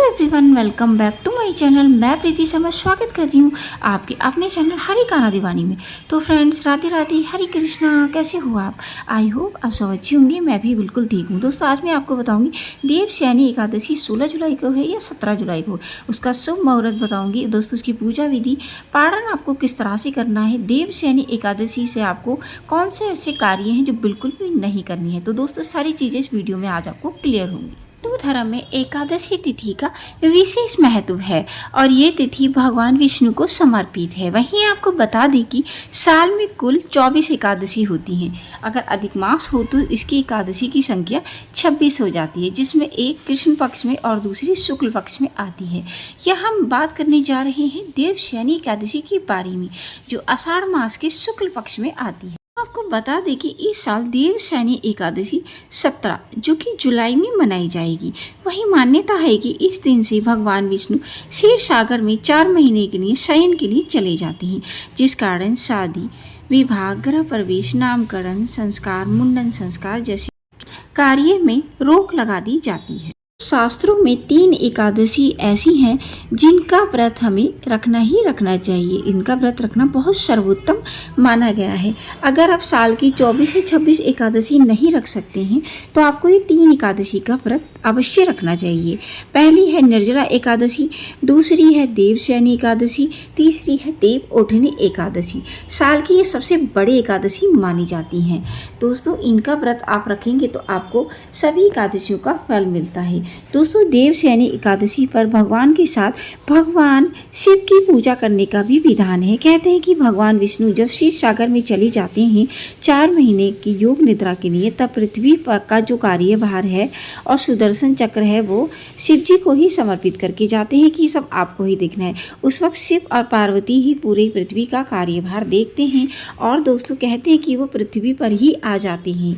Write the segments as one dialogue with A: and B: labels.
A: Everyone, welcome back to my channel. मैं प्रीति शर्मा स्वागत करती हूँ आपके अपने चैनल हरी गाना दीवानी में। तो फ्रेंड्स, राधे राधे, हरी कृष्णा। कैसे हो आप? आई होप आप सब अच्छी होंगी। मैं भी बिल्कुल ठीक हूँ। दोस्तों, आज मैं आपको बताऊंगी देवशयनी एकादशी 16 जुलाई को है या 17 जुलाई को, उसका शुभ मुहूर्त बताऊंगी। दोस्तों, उसकी पूजा विधि, पारण आपको किस तरह से करना है, देवशयनी एकादशी से आपको कौन से ऐसे कार्य हैं जो बिल्कुल भी नहीं करनी है। तो दोस्तों, सारी चीज़ें इस वीडियो में आज आपको क्लियर होंगी। हिंदू धर्म में एकादशी तिथि का विशेष महत्व है और ये तिथि भगवान विष्णु को समर्पित है। वहीं आपको बता दें कि साल में कुल 24 एकादशी होती हैं। अगर अधिक मास हो तो इसकी एकादशी की संख्या 26 हो जाती है, जिसमें एक कृष्ण पक्ष में और दूसरी शुक्ल पक्ष में आती है। यह हम बात करने जा रहे हैं देवशयनी एकादशी के बारे में, जो आषाढ़ मास के शुक्ल पक्ष में आती है। आपको बता दें कि इस साल देवशयनी एकादशी 17 जो कि जुलाई में मनाई जाएगी। वही मान्यता है कि इस दिन से भगवान विष्णु क्षीर सागर में 4 महीने के लिए शयन के लिए चले जाते हैं, जिस कारण शादी, विवाह, गृह प्रवेश, नामकरण संस्कार, मुंडन संस्कार जैसे कार्य में रोक लगा दी जाती है। शास्त्रों में 3 एकादशी ऐसी हैं जिनका व्रत हमें रखना ही रखना चाहिए। इनका व्रत रखना बहुत सर्वोत्तम माना गया है। अगर आप साल की 24 से 26 एकादशी नहीं रख सकते हैं तो आपको ये 3 एकादशी का व्रत अवश्य रखना चाहिए। पहली है निर्जला एकादशी, दूसरी है देवशयनी एकादशी, तीसरी है देव उठनी एकादशी। साल की ये सबसे बड़ी एकादशी मानी जाती हैं। दोस्तों, इनका व्रत आप रखेंगे तो आपको सभी एकादशियों का फल मिलता है। दोस्तों, देवशयनी एकादशी पर भगवान के साथ भगवान शिव की पूजा करने का भी विधान है। कहते हैं कि भगवान विष्णु जब क्षीर सागर में चले जाते हैं 4 महीने की योग निद्रा के लिए, तब पृथ्वी पर का जो कार्यभार है और सुदर्शन चक्र है वो शिव जी को ही समर्पित करके जाते हैं कि सब आपको ही देखना है। उस वक्त शिव और पार्वती ही पूरी पृथ्वी का कार्यभार देखते हैं और दोस्तों कहते हैं कि वो पृथ्वी पर ही आ जाते हैं।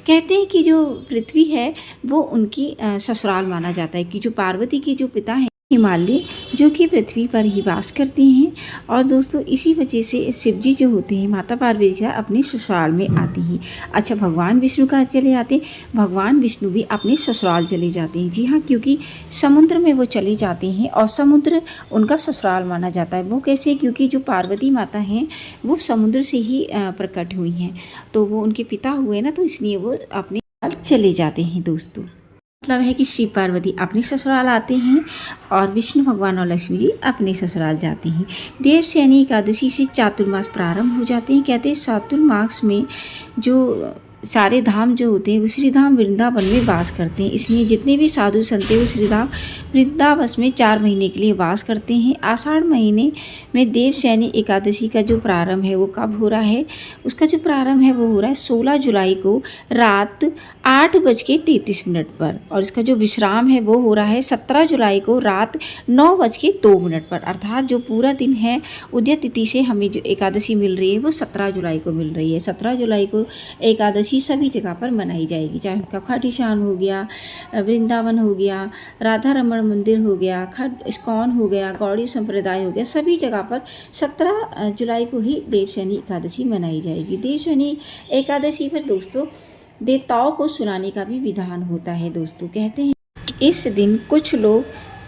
A: कहते हैं कि जो पृथ्वी है वो उनकी ससुराल माना जाता है, कि जो पार्वती के जो पिता हैं हिमालय, जो कि पृथ्वी पर ही वास करते हैं। और दोस्तों, इसी वजह से शिव जी जो होते हैं माता पार्वती अपने ससुराल में आते हैं। अच्छा, भगवान विष्णु कहाँ चले जाते हैं? भगवान विष्णु भी अपने ससुराल चले जाते हैं। जी हाँ, क्योंकि समुद्र में वो चले जाते हैं और समुद्र उनका ससुराल माना जाता है। वो कैसे? क्योंकि जो पार्वती माता हैं वो समुद्र से ही प्रकट हुई हैं, तो वो उनके पिता हुए ना, तो इसलिए वो अपने चले जाते हैं। दोस्तों, मतलब है कि शिव पार्वती अपने ससुराल आते हैं और विष्णु भगवान और लक्ष्मी जी अपने ससुराल जाते हैं। देवशयनी एकादशी से चातुर्मास प्रारंभ हो जाते हैं। कहते हैं चातुर्मास में जो सारे धाम जो होते हैं वो श्रीधाम वृंदावन में वास करते हैं। इसलिए जितने भी साधु संत हैं वो श्रीधाम वृंदावन में 4 महीने के लिए वास करते हैं। आषाढ़ महीने में देवशयनी एकादशी का जो प्रारंभ है वो कब हो रहा है? उसका जो प्रारंभ है वो हो रहा है 16 जुलाई को रात 8:33 पर, और इसका जो विश्राम है वो हो रहा है 17 जुलाई को रात 9:02 पर। अर्थात जो पूरा दिन है उदय तिथि से हमें जो एकादशी मिल रही है वो 17 जुलाई को मिल रही है। 17 जुलाई को एकादशी सभी जगह पर मनाई जाएगी, चाहे उनका खाटू श्याम हो गया, वृंदावन हो गया, राधा रमण मंदिर हो गया, खड इस्कॉन हो गया, गौड़ी संप्रदाय हो गया, सभी जगह पर 17 जुलाई को ही देवशयनी एकादशी मनाई जाएगी। देवशयनी एकादशी पर दोस्तों देवताओं को सुनाने का भी विधान होता है। दोस्तों, कहते हैं इस दिन कुछ लोग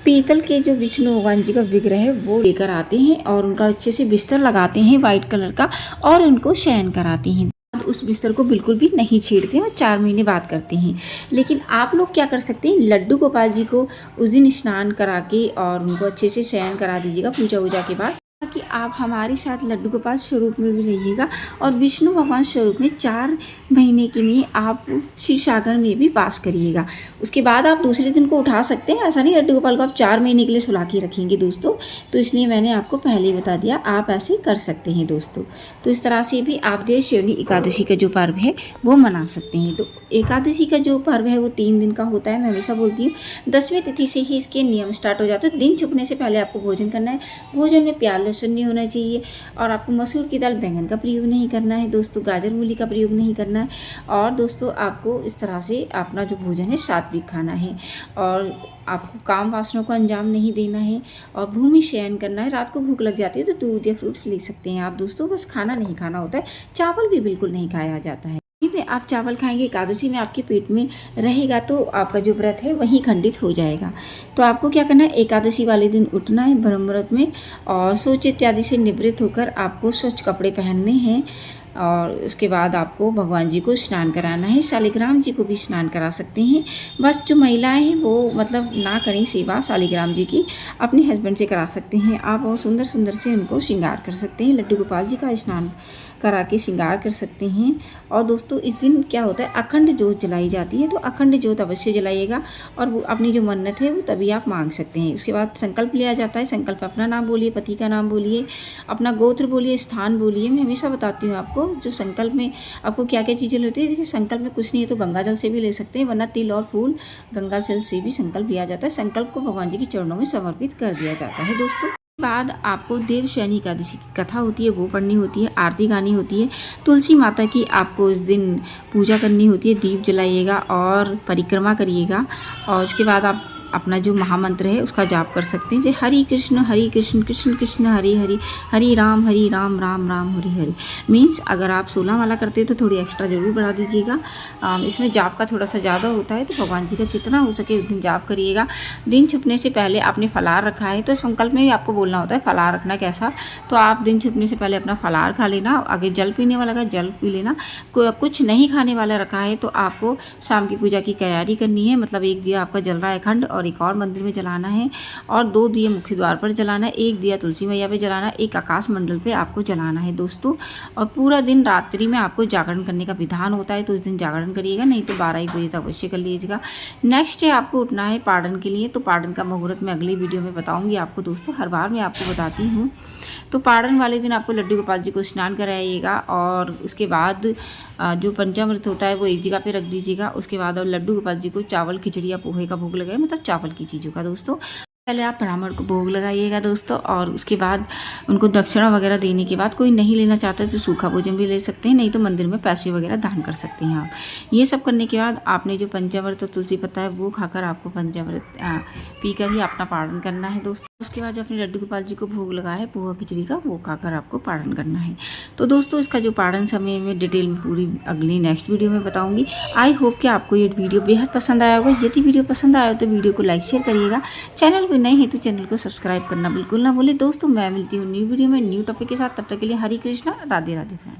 A: पीतल के जो विष्णु भगवान जी का विग्रह है वो लेकर आते हैं और उनका अच्छे से बिस्तर लगाते हैं वाइट कलर का और उनको शयन कराते हैं। उस बिस्तर को बिल्कुल भी नहीं छेड़ते हैं और 4 महीने बाद करते हैं। लेकिन आप लोग क्या कर सकते हैं, लड्डू गोपाल जी को उस दिन स्नान करा के और उनको अच्छे से शयन करा दीजिएगा पूजा वूजा के बाद, कि आप हमारे साथ लड्डू गोपाल स्वरूप में भी रहिएगा और विष्णु भगवान स्वरूप में 4 महीने के लिए आप क्षीर सागर में भी वास करिएगा। उसके बाद आप दूसरे दिन को उठा सकते हैं। ऐसा नहीं लड्डू गोपाल को आप 4 महीने के लिए सुला के रखेंगे दोस्तों, तो इसलिए मैंने आपको पहले ही बता दिया, आप ऐसे कर सकते हैं दोस्तों। तो इस तरह से भी आप देवशयनी एकादशी का जो पर्व है वो मना सकते हैं। तो एकादशी का जो पर्व है वो 3 दिन का होता है। मैं हमेशा बोलती हूँ 10वीं तिथि से ही इसके नियम स्टार्ट हो जाते हैं। दिन छुपने से पहले आपको भोजन करना है। भोजन में प्याज लहसुन नहीं होना चाहिए और आपको मसूर की दाल बैंगन का प्रयोग नहीं करना है दोस्तों, गाजर मूली का प्रयोग नहीं करना है। और दोस्तों, आपको इस तरह से अपना जो भोजन है सात्विक खाना है और आपको काम वासनों को अंजाम नहीं देना है और भूमि शयन करना है। रात को भूख लग जाती है तो दूध या फ्रूट्स ले सकते हैं आप दोस्तों, बस खाना नहीं खाना होता है। चावल भी बिल्कुल नहीं खाया जाता है। में आप चावल खाएंगे, एकादशी में आपके पेट में रहेगा तो आपका जो व्रत है वही खंडित हो जाएगा। तो आपको क्या करना है, एकादशी वाले दिन उठना है ब्रह्म मुहूर्त में और शौच इत्यादि से निवृत्त होकर आपको स्वच्छ कपड़े पहनने हैं और उसके बाद आपको भगवान जी को स्नान कराना है। शालिग्राम जी को भी स्नान करा सकते हैं। बस जो महिलाएं हैं वो मतलब ना करें सेवा शालिग्राम जी की, अपने हस्बैंड से करा सकते हैं आप, बहुत सुंदर सुंदर से उनको श्रृंगार कर सकते हैं। लड्डू गोपाल जी का स्नान करा के श्रृंगार कर सकते हैं। और दोस्तों इस दिन क्या होता है, अखंड जोत जलाई जाती है, तो अखंड जोत अवश्य जलाइएगा और वो अपनी जो मन्नत है वो तभी आप मांग सकते हैं। उसके बाद संकल्प लिया जाता है। संकल्प अपना नाम बोलिए, पति का नाम बोलिए, अपना गोत्र बोलिए, स्थान बोलिए। मैं हमेशा बताती हूँ आपको जो संकल्प में आपको क्या क्या चीज़ें लेती है। देखिए संकल्प में कुछ नहीं है तो गंगा जल से भी ले सकते हैं, वरना तिल और फूल गंगा जल से भी संकल्प लिया जाता है। संकल्प को भगवान जी के चरणों में समर्पित कर दिया जाता है। दोस्तों बाद आपको देवशयनी एकादशी की कथा होती है वो पढ़नी होती है, आरती गानी होती है, तुलसी माता की आपको इस दिन पूजा करनी होती है, दीप जलाइएगा और परिक्रमा करिएगा। और उसके बाद आप अपना जो महामंत्र है उसका जाप कर सकते हैं, जैसे हरि कृष्ण कृष्ण कृष्ण हरि हरि, हरि राम राम राम हरि हरि। मीन्स अगर आप 16 वाला करते हैं तो थोड़ी एक्स्ट्रा ज़रूर बढ़ा दीजिएगा। इसमें जाप का थोड़ा सा ज़्यादा होता है, तो भगवान जी का जितना हो सके उस दिन जाप करिएगा। दिन छुपने से पहले आपने फलाहार रखा है तो संकल्प में ही आपको बोलना होता है फलाहार रखना कैसा, तो आप दिन छुपने से पहले अपना फलाहार खा लेना। आगे जल पीने वाला का जल पी लेना। कुछ नहीं खाने वाला रखा है तो आपको शाम की पूजा की तैयारी करनी है। मतलब एक दिया आपका जल रहा है अखंड और एक और मंदिर में जलाना है और 2 दिए मुख्य द्वार पर जलाना है, एक दिया तुलसी मैया पे जलाना है, एक आकाश मंडल पे आपको जलाना है दोस्तों। और पूरा दिन रात्रि में आपको जागरण करने का विधान होता है, तो इस दिन जागरण करिएगा, नहीं तो 12-1 बजे तक अवश्य कर लीजिएगा। नेक्स्ट डे आपको उठना है पारण के लिए, तो पारण का मुहूर्त मैं अगली वीडियो में बताऊँगी आपको दोस्तों, हर बार मैं आपको बताती हूँ। तो पारण वाले दिन आपको लड्डू गोपाल जी को स्नान कराइएगा और उसके बाद जो पंचामृत होता है वो एक जगह पे रख दीजिएगा। उसके बाद और लड्डू गोपाल जी को चावल खिचड़ी या पोहे का भोग लगाए, मतलब चावल की चीज़ों का दोस्तों। पहले आप ब्राह्मण को भोग लगाइएगा दोस्तों और उसके बाद उनको दक्षिणा वगैरह देने के बाद, कोई नहीं लेना चाहता तो सूखा भोजन भी ले सकते हैं, नहीं तो मंदिर में पैसे वगैरह दान कर सकते हैं आप। ये सब करने के बाद आपने जो पंचामृत और तुलसी पत्ता है वो खाकर आपको पंचामृत पीकर ही अपना पारण करना है दोस्तों। उसके बाद जो अपने लड्डू गोपाल जी को भोग लगा है पोहा खिचड़ी का, वो खाकर आपको पारण करना है। तो दोस्तों इसका जो पारण समय में डिटेल में पूरी अगली नेक्स्ट वीडियो में बताऊंगी। आई होप कि आपको ये वीडियो बेहद पसंद आया होगा। यदि वीडियो पसंद आया हो तो वीडियो को लाइक शेयर करिएगा। चैनल पर नए हैं तो चैनल को सब्सक्राइब करना बिल्कुल ना भूलें दोस्तों। मैं मिलती हूँ न्यू वीडियो में न्यू टॉपिक के साथ, तब तक के लिए हरे कृष्णा, राधे राधे।